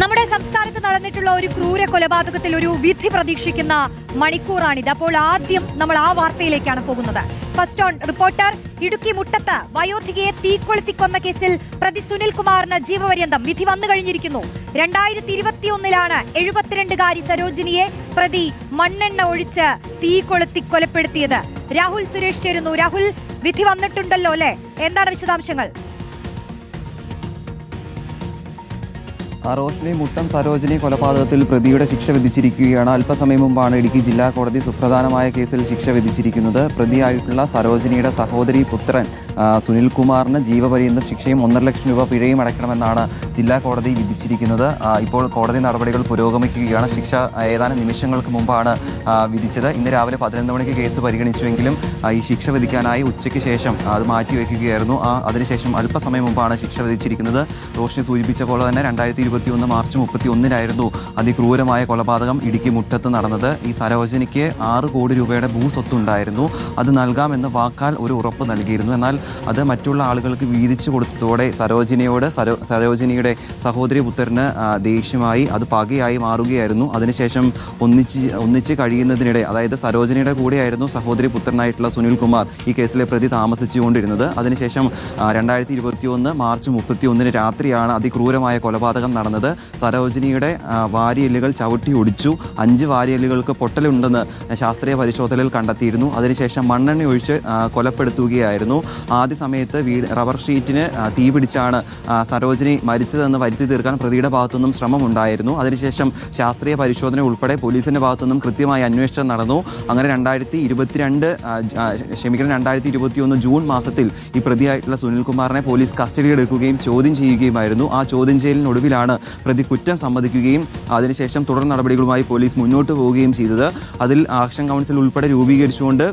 നമ്മുടെ സംസ്ഥാനത്ത് നടന്നിട്ടുള്ള ഒരു ക്രൂര കൊലപാതകത്തിൽ ഒരു വിധി പ്രതീക്ഷിക്കുന്ന മണിക്കൂറാണിത്. അപ്പോൾ ആദ്യം നമ്മൾ ആ വാർത്തയിലേക്കാണ് പോകുന്നത്. First on reporter. ഇടുക്കി മുട്ടത്ത് വയോധികയെ തീക്കൊളുത്തിക്കൊന്ന കേസിൽ പ്രതി സുനിൽകുമാറിന് ജീവപര്യന്തം വിധി വന്നു കഴിഞ്ഞിരിക്കുന്നു. 2021 72-കാരി സരോജിനിയെ പ്രതി മണ്ണെണ്ണ ഒഴിച്ച് തീ കൊളുത്തി കൊലപ്പെടുത്തിയത്. രാഹുൽ സുരേഷ് ചേരുന്നു. രാഹുൽ, വിധി വന്നിട്ടുണ്ടല്ലോ അല്ലെ? എന്താണ് വിശദാംശങ്ങൾ? റോഷ്നി, മുട്ടം സരോജിനി കൊലപാതകത്തിൽ പ്രതിയുടെ ശിക്ഷ വിധിച്ചിരിക്കുകയാണ്. അല്പസമയം മുമ്പാണ് ഇടുക്കി ജില്ലാ കോടതി സുപ്രധാനമായ കേസിൽ ശിക്ഷ വിധിച്ചിരിക്കുന്നത്. പ്രതിയായിട്ടുള്ള സരോജിനിയുടെ സഹോദരി പുത്രൻ സുനിൽകുമാറിന് ജീവപര്യന്തം ശിക്ഷയും 1.5 ലക്ഷം രൂപ പിഴയും അടയ്ക്കണമെന്നാണ് ജില്ലാ കോടതി വിധിച്ചിരിക്കുന്നത്. ഇപ്പോൾ കോടതി നടപടികൾ പുരോഗമിക്കുകയാണ്. ശിക്ഷ ഏതാനും നിമിഷങ്ങൾക്ക് മുമ്പാണ് വിധിച്ചത്. ഇന്ന് രാവിലെ 11 മണിക്ക് കേസ് പരിഗണിച്ചുവെങ്കിലും ഈ ശിക്ഷ വിധിക്കാനായി ഉച്ചയ്ക്ക് ശേഷം അത് മാറ്റിവെക്കുകയായിരുന്നു. അതിനുശേഷം അല്പസമയം മുമ്പാണ് ശിക്ഷ വിധിച്ചിരിക്കുന്നത്. റോഷ്നി സൂചിപ്പിച്ച പോലെ തന്നെ 2021 മാർച്ച് 31 അതിക്രൂരമായ കൊലപാതകം ഇടുക്കി മുട്ടത്ത് നടന്നത്. ഈ സരോജിനിക്ക് 6 കോടി രൂപയുടെ ഭൂസ്വത്തുണ്ടായിരുന്നു. അത് നൽകാമെന്ന് വാക്കാൽ ഒരു ഉറപ്പ് നൽകിയിരുന്നു. എന്നാൽ അത് മറ്റുള്ള ആളുകൾക്ക് വീതിച്ചു കൊടുത്തതോടെ സരോജിനിയുടെ സഹോദരി പുത്രന് ദേഷ്യമായി അത് പകയായി മാറുകയായിരുന്നു. അതിനുശേഷം ഒന്നിച്ച് കഴിയുന്നതിനിടെ, അതായത് സരോജിനിയുടെ കൂടെയായിരുന്നു സഹോദരി പുത്രനായിട്ടുള്ള സുനിൽകുമാർ ഈ കേസിലെ പ്രതി താമസിച്ചുകൊണ്ടിരുന്നത്. അതിനുശേഷം 2021 മാർച്ച് 31 രാത്രിയാണ് അതിക്രൂരമായ കൊലപാതകം നടന്നത്. സരോജിനിയുടെ വാരിയെല്ലുകൾ ചവിട്ടി ഒടിച്ചു. 5 വാരിയെല്ലുകൾക്ക് പൊട്ടലുണ്ടെന്ന് ശാസ്ത്രീയ പരിശോധനയിൽ കണ്ടെത്തിയിരുന്നു. അതിനുശേഷം മണ്ണെണ്ണ ഒഴിച്ച് കൊലപ്പെടുത്തുകയായിരുന്നു. ആദ്യ സമയത്ത് റബ്ബർ ഷീറ്റിന് തീപിടിച്ചാണ് സരോജിനി മരിച്ചതെന്ന് വരുത്തി തീർക്കാൻ പ്രതിയുടെ ഭാഗത്തുനിന്നും ശ്രമമുണ്ടായിരുന്നു. അതിനുശേഷം ശാസ്ത്രീയ പരിശോധന ഉൾപ്പെടെ പോലീസിന്റെ ഭാഗത്തുനിന്നും കൃത്യമായി അന്വേഷണം നടന്നു. അങ്ങനെ 2021 ജൂൺ മാസത്തിൽ ഈ പ്രതിയായിട്ടുള്ള സുനിൽകുമാറിനെ പോലീസ് കസ്റ്റഡിയിലെടുക്കുകയും ചോദ്യം ചെയ്യുകയുമായിരുന്നു. ആ ചോദ്യം ചെയ്യലിനൊടുവിലാണ് പ്രതി കുറ്റം സമ്മതിക്കുകയും അതിനുശേഷം തുടർ നടപടികളുമായി പോലീസ് മുന്നോട്ട് പോവുകയും ചെയ്തത്. അതിൽ ആക്ഷൻ കൗൺസിൽ ഉൾപ്പെടെ രൂപീകരിച്ചുകൊണ്ട്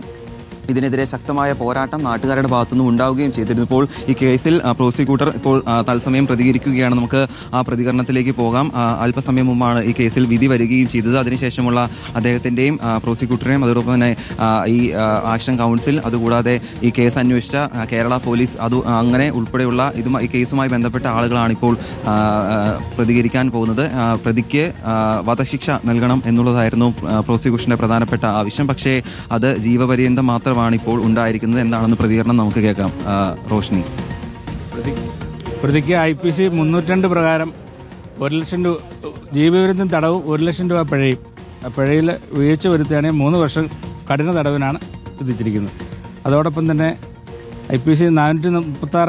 ഇതിനെതിരെ ശക്തമായ പോരാട്ടം നാട്ടുകാരുടെ ഭാഗത്തുനിന്നും ഉണ്ടാവുകയും ചെയ്തിരുന്നു. ഇപ്പോൾ ഈ കേസിൽ പ്രോസിക്യൂട്ടർ ഇപ്പോൾ തത്സമയം പ്രതികരിക്കുകയാണ്. നമുക്ക് ആ പ്രതികരണത്തിലേക്ക് പോകാം. അല്പസമയം മുമ്പാണ് ഈ കേസിൽ വിധി വരികയും ചെയ്തത്. അതിനുശേഷമുള്ള അദ്ദേഹത്തിൻ്റെയും പ്രോസിക്യൂട്ടറെയും അതോടൊപ്പം തന്നെ ഈ ആക്ഷൻ കൗൺസിൽ, അതുകൂടാതെ ഈ കേസ് അന്വേഷിച്ച കേരള പോലീസ്, അങ്ങനെ ഉൾപ്പെടെയുള്ള ഈ കേസുമായി ബന്ധപ്പെട്ട ആളുകളാണ് ഇപ്പോൾ പ്രതികരിക്കാൻ പോകുന്നത്. പ്രതിക്ക് വധശിക്ഷ നൽകണം എന്നുള്ളതായിരുന്നു പ്രോസിക്യൂഷന്റെ പ്രധാനപ്പെട്ട ആവശ്യം. പക്ഷേ അത് ജീവപര്യന്തം മാത്രമാണ് ഇപ്പോൾ ഉണ്ടായിരിക്കുന്നത്. എന്താണെന്ന് പ്രതികരണം നമുക്ക് കേൾക്കാം. റോഷ്നി, പ്രതിക്ക് IPC 302 പ്രകാരം 1 ലക്ഷം രൂപ ജീവപര്യന്തം തടവും 1 ലക്ഷം രൂപ പിഴയും. പിഴയിൽ വീഴ്ച വരുത്തുകയാണെങ്കിൽ 3 വർഷം കഠിന തടവിനാണ് വിധിച്ചിരിക്കുന്നത്. അതോടൊപ്പം തന്നെ IPC 436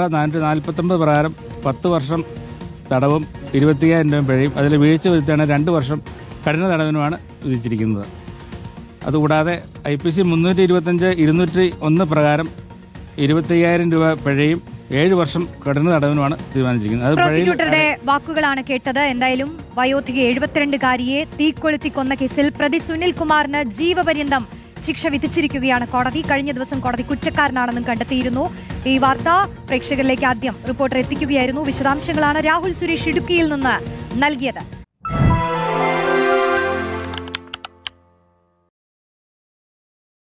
449 പ്രകാരം 10 വർഷം തടവും 25,000 രൂപ പിഴയും. അതിൽ വീഴ്ച വരുത്തുകയാണെങ്കിൽ 2 വർഷം കഠിന തടവിനുമാണ് വിധിച്ചിരിക്കുന്നത്. അതുകൂടാതെ IPC 325 201 പ്രകാരം 25,000 രൂപ പിഴയും 7 വർഷം കഠിന തടവിനുമാണ് തീരുമാനിച്ചിരിക്കുന്നത്. പ്രോസിക്യൂട്ടറുടെ വാക്കുകളാണ് കേട്ടത്. എന്തായാലും വയോധിക 72-കാരിയെ തീക്കൊളുത്തി കൊന്ന കേസിൽ പ്രതി സുനിൽകുമാറിന് ജീവപര്യന്തം ശിക്ഷ വിധിച്ചിരിക്കുകയാണ് കോടതി. കഴിഞ്ഞ ദിവസം കോടതി കുറ്റക്കാരനാണെന്നും കണ്ടെത്തിയിരുന്നു. ഈ വാർത്ത പ്രേക്ഷകരിലേക്ക് ആദ്യം റിപ്പോർട്ടർ എത്തിക്കുകയായിരുന്നു. വിശദാംശങ്ങളാണ് രാഹുൽ സുരേഷ് ഇടുക്കിയിൽ നിന്ന് നൽകിയത്.